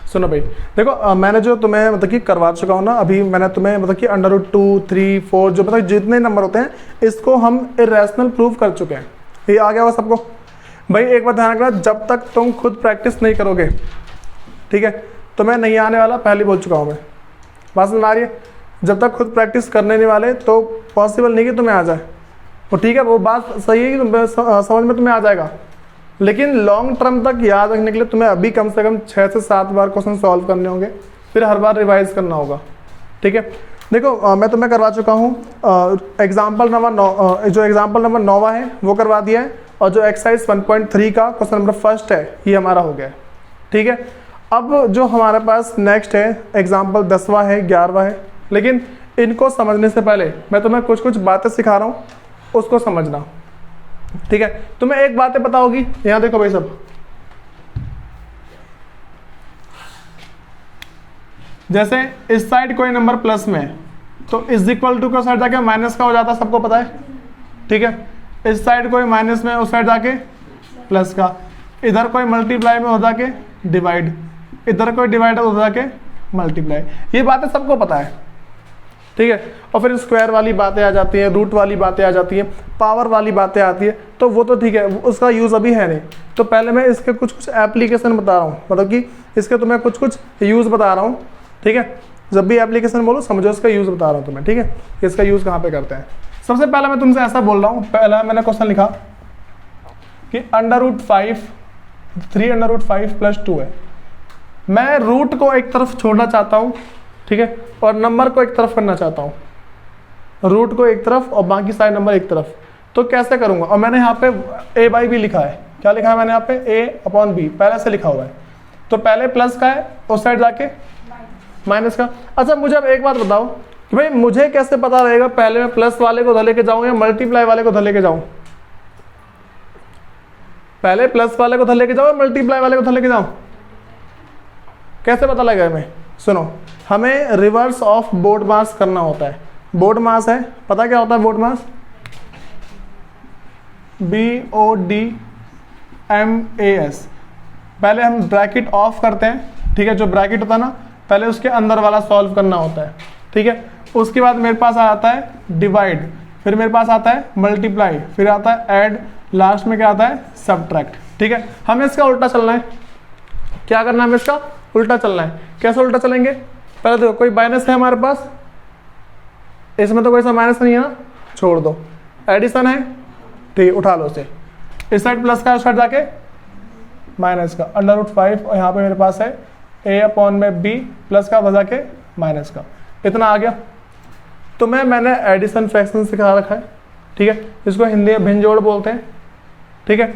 सुनो भाई, देखो मैंने जो तुम्हें मतलब कि करवा चुका हूँ ना अभी, मैंने तुम्हें मतलब कि √2, 3, 4 जो मतलब जितने नंबर होते हैं इसको हम इरेशनल प्रूव कर चुके हैं। ये आ गया होगा सबको। भाई एक बात ध्यान रखना, जब तक तुम खुद प्रैक्टिस नहीं करोगे, ठीक है, तुम्हें नहीं आने वाला, पहले बोल चुका हूँ मैं। बात समझ आ रही है? जब तक खुद प्रैक्टिस करने नहीं वाले तो पॉसिबल नहीं कि तुम्हें आ जाए। तो ठीक है, वो बात सही है कि समझ में तुम्हें आ जाएगा, लेकिन लॉन्ग टर्म तक याद रखने के लिए तुम्हें अभी कम से कम 6 से 7 बार क्वेश्चन सॉल्व करने होंगे, फिर हर बार रिवाइज करना होगा। ठीक है, देखो मैं तुम्हें करवा चुका हूँ एग्जाम्पल नंबर 9, जो एग्जाम्पल नंबर 9 है वो करवा दिया है, और जो एक्सरसाइज 1.3 का क्वेश्चन नंबर फर्स्ट है ये हमारा हो गया है। ठीक है, अब जो हमारे पास नेक्स्ट है एग्जाम्पल 10वां है, 11वां है, लेकिन इनको समझने से पहले मैं तुम्हें कुछ कुछ बातें सिखा रहा हूँ, उसको समझना। ठीक है, तुम्हें एक बातें पता होगी, यहाँ देखो भाई सब, जैसे इस साइड कोई नंबर प्लस में है तो इज इक्वल टू का साइड जाके माइनस का हो जाता है, सबको पता है। ठीक है, इस साइड कोई माइनस में, उस साइड जाके प्लस का, इधर कोई मल्टीप्लाई में हो जाके डिवाइड, इधर कोई डिवाइड हो जाके मल्टीप्लाई, ये बातें सबको पता है। ठीक है, और फिर स्क्वायर वाली बातें आ जाती हैं, रूट वाली बातें आ जाती हैं, पावर वाली बातें आती है, तो वो तो ठीक है, उसका यूज़ अभी है नहीं। तो पहले मैं इसके कुछ कुछ एप्लीकेशन बता रहा हूँ, मतलब कि इसके तुम्हें कुछ कुछ यूज़ बता रहा हूँ। ठीक है, जब भी एप्लीकेशन बोलो समझो इसका यूज़ बता रहा हूँ तुम्हें। ठीक है, इसका यूज़ कहाँ पे करते हैं। सबसे पहले मैं तुमसे ऐसा बोल रहा हूँ, पहला मैंने क्वेश्चन लिखा कि √5 3√5 + 2 है। मैं रूट को एक तरफ छोड़ना चाहता हूँ, ठीक है, और नंबर को एक तरफ करना चाहता हूँ, रूट को एक तरफ और बाकी सारे नंबर एक तरफ। तो कैसे करूँगा, और मैंने यहाँ पे a/b लिखा है। क्या लिखा है मैंने यहाँ पे, a/b पहले से लिखा हुआ है। तो पहले प्लस का है, उस साइड जाके माइनस का। अच्छा मुझे अब एक बात बताओ कि भाई मुझे कैसे पता रहेगा पहले मैं प्लस वाले को उधर लेके जाऊँ या मल्टीप्लाई वाले को उधर लेके जाऊँ? पहले प्लस वाले को उधर लेके जाऊँ या मल्टीप्लाई वाले को उधर लेके जाऊँ? कैसे पता लगेगा हमें? सुनो, हमें रिवर्स ऑफ बोर्ड मास करना होता है। बोर्ड मास है, पता क्या होता है बोर्ड मास? BODMAS। पहले हम ब्रैकेट ऑफ करते हैं, ठीक है, जो ब्रैकेट होता है ना, पहले उसके अंदर वाला सॉल्व करना होता है। ठीक है, उसके बाद मेरे पास आता है डिवाइड, फिर मेरे पास आता है मल्टीप्लाई, फिर आता है ऐड, लास्ट में क्या आता है, सब्ट्रैक्ट। ठीक है, हमें इसका उल्टा चलना है। क्या करना है, हमें इसका उल्टा चलना है। कैसे उल्टा चलेंगे? पहले देखो कोई माइनस है हमारे पास, इसमें तो कोई सा माइनस नहीं है ना, छोड़ दो। एडिशन है, ठीक, उठा लो उसे। इस साइड प्लस का, उस साइड जाके माइनस का, √5, और यहाँ पे मेरे पास है a/b प्लस का बजा के माइनस का। इतना आ गया। तो मैंने एडिशन फ्रैक्शन सिखा रखा है, ठीक है, इसको हिंदी में भिन्न जोड़ बोलते हैं। ठीक है,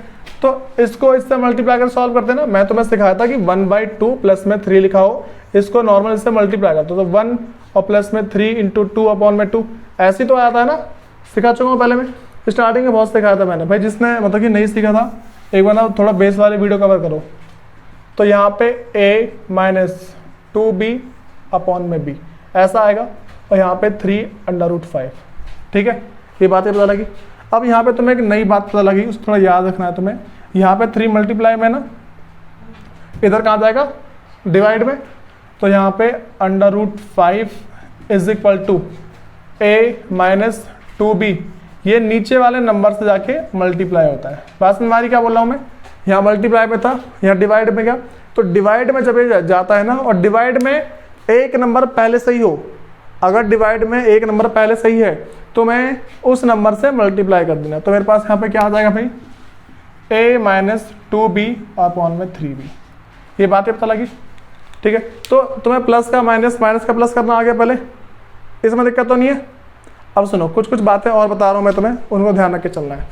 तो इसको इससे मल्टीप्लाई कर सॉल्व करते हैं ना। मैं तुम्हें सिखाया था कि 1/2 प्लस में 3 लिखा हो, इसको नॉर्मल इससे मल्टीप्लाई करते तो 1 और प्लस में 3 × 2/2 ऐसे तो आता है ना, सिखा चुका हूँ पहले मैं, स्टार्टिंग में बहुत सिखाया था मैंने। भाई जिसने मतलब कि नहीं सीखा था, एक बार ना थोड़ा बेस वाली वीडियो कवर करो। तो यहाँ पे a-2b/b ऐसा आएगा, और यहाँ पे 3√5। ठीक है, ये बातें पता लगी। अब यहाँ पे तुम्हें एक नई बात पता लगी, उसको थोड़ा याद रखना है तुम्हें। यहाँ पे 3 मल्टीप्लाई में ना, इधर कहाँ जाएगा, डिवाइड में। तो यहाँ पे √5 = a-2b, ये नीचे वाले नंबर से जाके मल्टीप्लाई होता है। बात में हमारी क्या बोल रहा हूँ मैं, यहाँ मल्टीप्लाई में था, यहाँ डिवाइड में गया। तो डिवाइड में जब ये जाता है ना, और डिवाइड में एक नंबर पहले सही हो, अगर डिवाइड में एक नंबर पहले सही है तो मैं उस नंबर से मल्टीप्लाई कर देना। तो मेरे पास यहाँ पे क्या आ जाएगा भाई, a-2b/3b। ये बातें पता लगी? ठीक है, तो तुम्हें प्लस का माइनस, माइनस का प्लस करना आ गया पहले, इसमें दिक्कत तो नहीं है। अब सुनो, कुछ कुछ बातें और बता रहा हूँ मैं तुम्हें, उनको ध्यान रख के चलना है।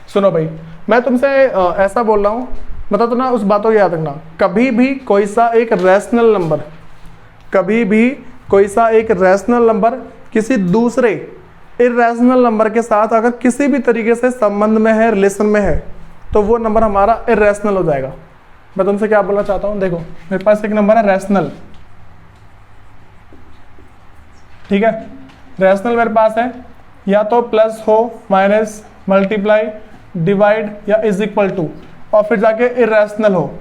सुनो भाई, मैं तुमसे ऐसा बोल रहा हूँ, बता तो ना, उस बातों को याद रखना। कभी भी कोई सा एक रैशनल नंबर, कभी भी कोई सा एक रैशनल नंबर किसी दूसरे इर्रेशनल नंबर के साथ अगर किसी भी तरीके से संबंध में है, रिलेशन में है, तो वो नंबर हमारा इर्रेशनल हो जाएगा। मैं तुमसे क्या बोलना चाहता हूँ, देखो मेरे पास एक नंबर है रैशनल, ठीक है, रैशनल मेरे पास है, या तो प्लस हो, माइनस, मल्टीप्लाई, डिवाइड या इज इक्वल टू और फिर जाके इरेशनल हो।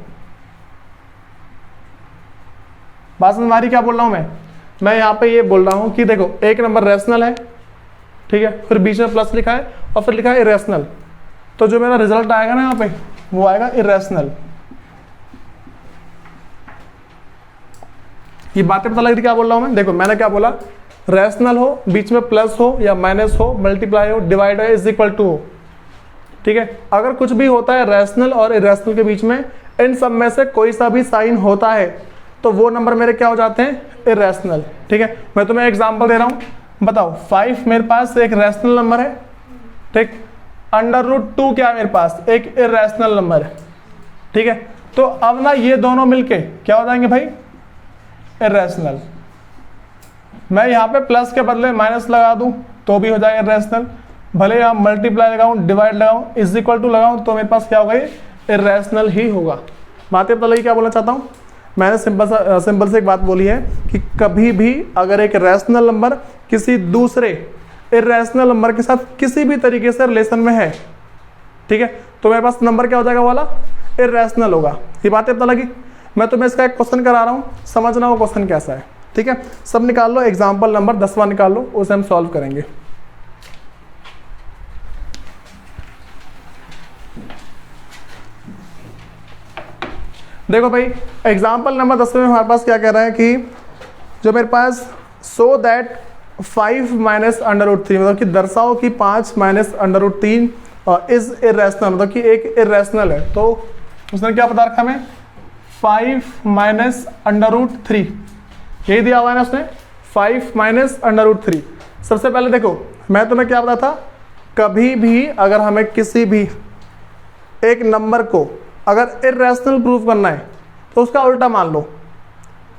बात समझ में आ रही क्या बोल रहा हूं मैं यहां पे ये बोल रहा हूं कि देखो एक नंबर रैशनल है, ठीक है, फिर बीच में प्लस लिखा है और फिर लिखा है इरेशनल, तो जो मेरा रिजल्ट आएगा ना यहां पे वो आएगा इरेशनल। ये बातें पता लग रही क्या बोल रहा हूं मैं? देखो मैंने क्या बोला, रैशनल हो, बीच में प्लस हो या माइनस हो, मल्टीप्लाई हो, डिवाइड हो, इज इक्वल टू हो, ठीक है। अगर कुछ भी होता है रैशनल और इरेशनल के बीच में, इन सब में से कोई सा भी साइन होता है तो वो नंबर मेरे क्या हो जाते हैं, इरेशनल, ठीक है। मैं तुम्हें एग्जांपल दे रहा हूं, बताओ 5 मेरे पास एक रैशनल नंबर है, ठीक, √2 क्या है मेरे पास, एक इरेशनल नंबर है, ठीक है। तो अब ना ये दोनों मिलके क्या हो जाएंगे भाई, इरेशनल। मैं यहाँ पे प्लस के बदले माइनस लगा दूं तो भी हो जाएगा इरेशनल, भले यहाँ मल्टीप्लाई लगाऊं, डिवाइड लगाऊं, इज इक्वल टू लगाऊं, तो मेरे पास क्या होगा, ये इरेशनल ही होगा। बातें पता लगी क्या बोलना चाहता हूँ मैंने? सिंपल से एक बात बोली है कि कभी भी अगर एक रैशनल नंबर किसी दूसरे इरेशनल नंबर के साथ किसी भी तरीके से रिलेशन में है, ठीक है, तो मेरे पास नंबर क्या हो जाएगा वाला, इरेशनल होगा। ये बातें पता लगी? मैं तुम्हें इसका एक क्वेश्चन करा रहा हूँ, समझना वो क्वेश्चन कैसा है, ठीक है। सब निकाल लो, एग्जाम्पल नंबर 10वां निकाल लो, उसे हम सॉल्व करेंगे। देखो भाई एग्जाम्पल नंबर 10 में हमारे पास क्या कह रहा है कि जो मेरे पास सो दैट 5 माइनस √3 मतलब कि दर्शाओ कि 5 माइनस √3 इज इरेशनल, मतलब कि एक इरेशनल है। तो उसने क्या बता रखा हमें, 5 माइनस √3, यही दिया हुआ है ना उसने, 5 माइनस √3। सबसे पहले देखो मैं तुम्हें क्या बताता था, कभी भी अगर हमें किसी भी एक नंबर को अगर इरेशनल प्रूफ करना है तो उसका उल्टा मान लो,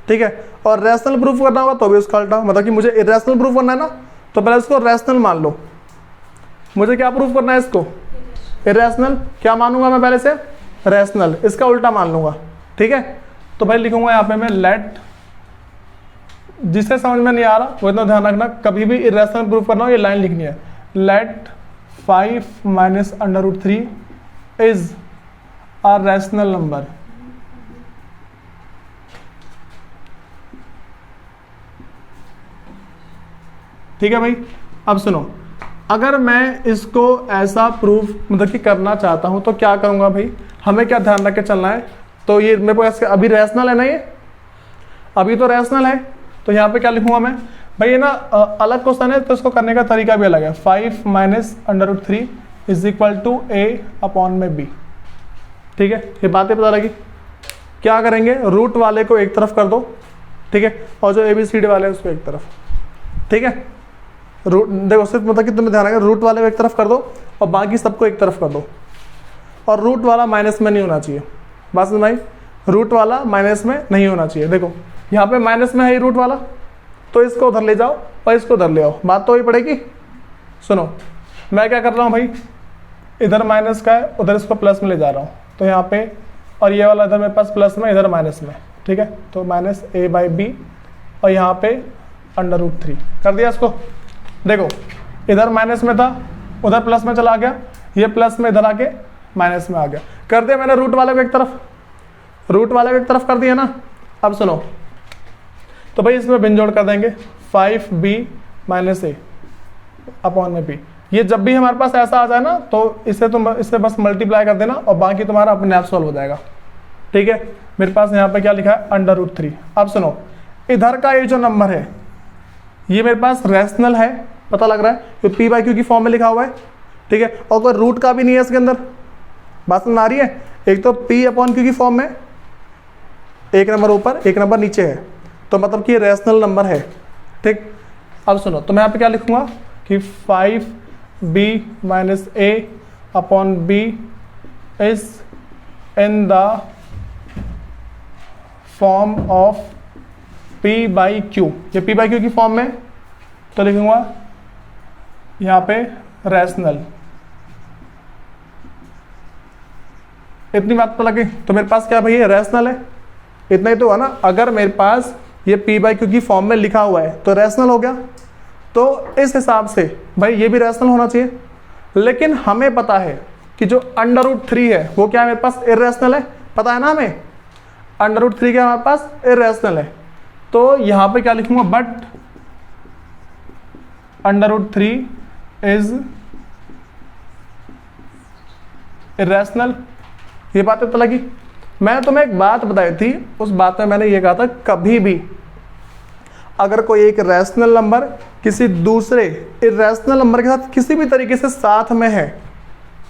ठीक है, और रैशनल प्रूफ करना होगा तो भी उसका उल्टा, मतलब कि मुझे इरेशनल प्रूफ करना है ना तो पहले उसको रैशनल मान लो। मुझे क्या प्रूफ करना है, इसको इरेशनल, क्या मानूंगा मैं पहले से, रैशनल, इसका उल्टा मान लूंगा, ठीक है। तो भाई लिखूंगा यहाँ पे मैं लेट, जिसे समझ में नहीं आ रहा वो इतना ध्यान रखना, कभी भी इरेशनल प्रूफ करना हो ये लाइन लिखनी है, let 5 minus √3 is a rational number. ठीक है भाई, अब सुनो, अगर मैं इसको ऐसा प्रूफ मतलब कि करना चाहता हूं तो क्या करूंगा भाई, हमें क्या ध्यान रख के चलना है, तो ये मेरे पास अभी रैशनल है ना, ये अभी तो रैशनल है, तो यहाँ पे क्या लिखूंगा मैं भाई, ये ना अलग क्वेश्चन है तो इसको करने का तरीका भी अलग है। 5 minus √3 is equal to a/b, ठीक है। ये बातें पता लगी? क्या करेंगे, रूट वाले को एक तरफ कर दो, ठीक है, और जो ABCD वाले हैं उसको एक तरफ, ठीक है। रूट देखो सिर्फ मतलब कि तुम्हें ध्यान रखना, रूट वाले को एक तरफ कर दो और बाकी सबको एक तरफ कर दो, और रूट वाला माइनस में नहीं होना चाहिए। बात समझ आई? रूट वाला माइनस में नहीं होना चाहिए। देखो यहाँ पे माइनस में है रूट वाला, तो इसको उधर ले जाओ और इसको उधर ले आओ, बात तो वही पड़ेगी। सुनो मैं क्या कर रहा हूँ भाई, इधर माइनस का है, उधर इसको प्लस में ले जा रहा हूँ, तो यहाँ पे, और ये वाला इधर मेरे पास प्लस में, इधर माइनस में, ठीक है। तो माइनस a/b और यहाँ पे √3 कर दिया इसको। देखो इधर माइनस में था, उधर प्लस में चला गया, ये प्लस में इधर आके माइनस में आ गया, कर दिया मैंने रूट वाले को एक तरफ, रूट वाले को एक तरफ कर दिया ना। अब सुनो, तो भाई इसमें भिन्न जोड़ कर देंगे, 5b माइनस a/b। ये जब भी हमारे पास ऐसा आ जाए ना तो इससे बस मल्टीप्लाई कर देना और बाकी तुम्हारा अपने आप सॉल्व हो जाएगा, ठीक है। मेरे पास यहाँ पे क्या लिखा है, √3। अब सुनो, इधर का ये जो नंबर है ये मेरे पास रैशनल है, पता लग रहा है, ये p/q की फॉर्म में लिखा हुआ है, ठीक है, और कोई रूट का भी नहीं है इसके अंदर। बात समझ आ रही है? एक तो p/q की फॉर्म में, एक नंबर ऊपर एक नंबर नीचे है, तो मतलब कि ये रैशनल नंबर है, ठीक। अब सुनो, तो मैं यहाँ पे क्या लिखूंगा कि 5b minus a/b is in the form of p/q। ये p/q की फॉर्म में, तो लिखूंगा यहाँ पे रैशनल। इतनी बात पता लगी? तो मेरे पास क्या भाई है, रैशनल है, इतना ही तो हुआ ना। अगर मेरे पास ये p/q की फॉर्म में लिखा हुआ है तो रैशनल हो गया, तो इस हिसाब से भाई ये भी रैशनल होना चाहिए। लेकिन हमें पता है कि जो √3 है वो क्या है मेरे पास, इरेशनल है, पता है ना हमें, √3 क्या हमारे पास इरेशनल है। तो यहां पे क्या लिखूंगा, बट √3 इज इरेशनल। ये बात तो लगी। मैंने तुम्हें एक बात बताई थी, उस बात में मैंने ये कहा था कभी भी अगर कोई एक रैशनल नंबर किसी दूसरे इरेशनल नंबर के साथ किसी भी तरीके से साथ में है,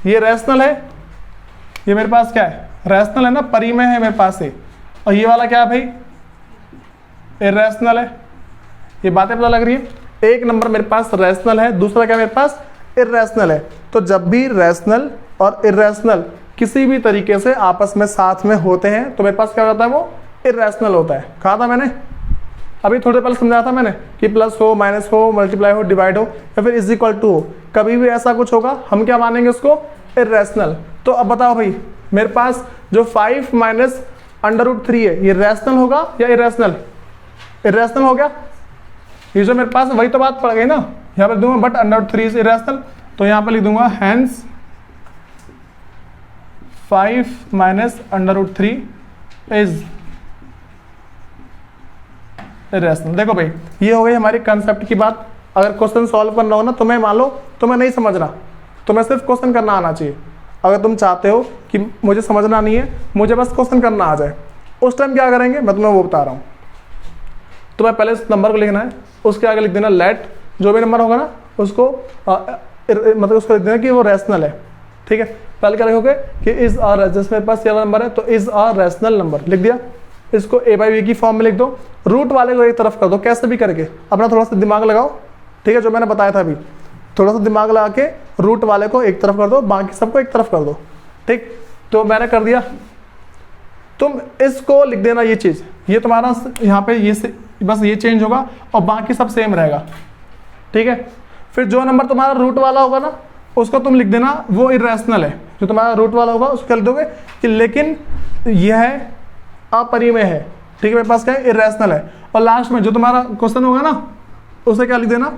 ये रैशनल है, ये मेरे पास क्या है, रैशनल है ना, परिमेय है मेरे पास से, और ये वाला क्या है भाई, इरेशनल है। ये बातें पता लग रही है। एक नंबर मेरे पास रैशनल है, दूसरा क्या मेरे पास इरेशनल है। तो जब भी रैशनल और इरेशनल किसी भी तरीके से आपस में साथ में होते हैं तो मेरे पास क्या होता है, वो इरेशनल होता है। कहा था मैंने अभी थोड़ी देर पहले समझाया था मैंने कि प्लस हो, माइनस हो, मल्टीप्लाई हो, डिवाइड हो या फिर इज इक्वल टू हो, कभी भी ऐसा कुछ होगा हम क्या मानेंगे उसको, इरेशनल। तो अब बताओ भाई, मेरे पास जो 5 माइनस √3 है ये रैशनल होगा या इरेशनल, इरेशनल हो गया। ये जो मेरे पास वही तो बात पड़ गई ना, यहाँ पर दूंगा बट √3 इज इरेशनल, तो यहाँ पर लिख दूंगा हैंस 5 माइनस √3 इज इरेशनल। देखो भाई, ये हो गई हमारी कंसेप्ट की बात। अगर क्वेश्चन सॉल्व करना हो ना, तुम्हें मान लो तुम्हें नहीं समझना, तुम्हें सिर्फ क्वेश्चन करना आना चाहिए। अगर तुम चाहते हो कि मुझे समझना नहीं है, मुझे बस क्वेश्चन करना आ जाए, उस टाइम क्या करेंगे मैं तुम्हें वो बता रहा हूँ। तुम्हें पहले इस नंबर को लिखना है, उसके आगे लिख देना लेट, जो भी नंबर होगा ना उसको मतलब उसको लिख देना कि वो रैशनल है। ठीक है, पहले क्या लिखोगे कि इज आर, जैसे मेरे पास ये वाला नंबर है तो इज आर रैशनल नंबर लिख दिया। इसको a/b की फॉर्म में लिख दो, रूट वाले को एक तरफ कर दो, कैसे भी करके अपना थोड़ा सा दिमाग लगाओ। ठीक है, जो मैंने बताया था अभी, थोड़ा सा दिमाग लगा के रूट वाले को एक तरफ कर दो, बाकी सबको एक तरफ कर दो। ठीक, तो मैंने कर दिया। तुम इसको लिख देना, ये चीज, ये तुम्हारा यहाँ पे ये बस ये चेंज होगा और बाकी सब सेम रहेगा। ठीक है, फिर जो नंबर तुम्हारा रूट वाला होगा ना उसको तुम लिख देना वो इरेशनल है। जो तुम्हारा रूट वाला होगा उसको लिख दोगे कि लेकिन यह अपरिमेय है। ठीक है, मेरे पास क्या है, इरेशनल है। और लास्ट में जो तुम्हारा क्वेश्चन होगा ना उसे क्या लिख देना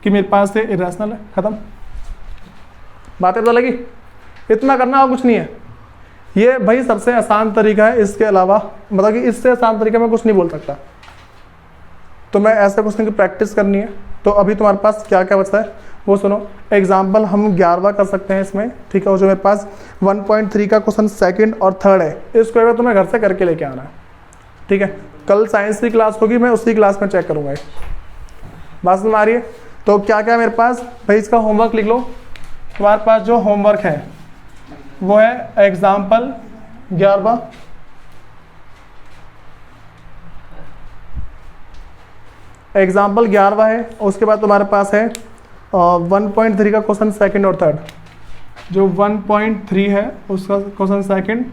कि मेरे पास से इरेशनल है। खत्म, बातें पता लगी। इतना करना और कुछ नहीं है। ये भाई सबसे आसान तरीका है, इसके अलावा मतलब कि इससे आसान तरीका मैं कुछ नहीं बोल सकता। तो मैं ऐसे क्वेश्चन की प्रैक्टिस करनी है। तो अभी तुम्हारे पास क्या क्या बचता है वो सुनो। एग्जाम्पल हम 11वां कर सकते हैं इसमें। ठीक है, वो जो मेरे पास 1.3 का क्वेश्चन सेकंड और थर्ड है, इसको अगर तुम्हें घर से करके लेके आना है। ठीक है, कल साइंस की क्लास होगी, मैं उसी क्लास में चेक करूंगा। बात समझ आ रही है। तो क्या क्या मेरे पास भाई, इसका होमवर्क लिख लो। तुम्हारे पास जो होमवर्क है वो है एग्जाम्पल 11वां, एग्जाम्पल 11वां है। उसके बाद तुम्हारे पास है 1.3 का क्वेश्चन सेकंड और थर्ड। जो 1.3 है उसका क्वेश्चन सेकंड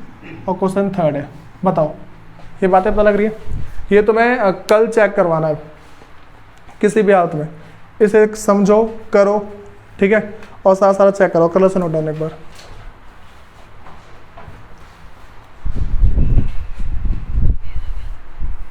और क्वेश्चन थर्ड है। बताओ, ये बातें पता लग रही है। ये तुम्हें कल चेक करवाना है किसी भी हालत में। इसे समझो, करो। ठीक है, और साथ साथ चेक करो, कलर से नोट डाउन एक बार।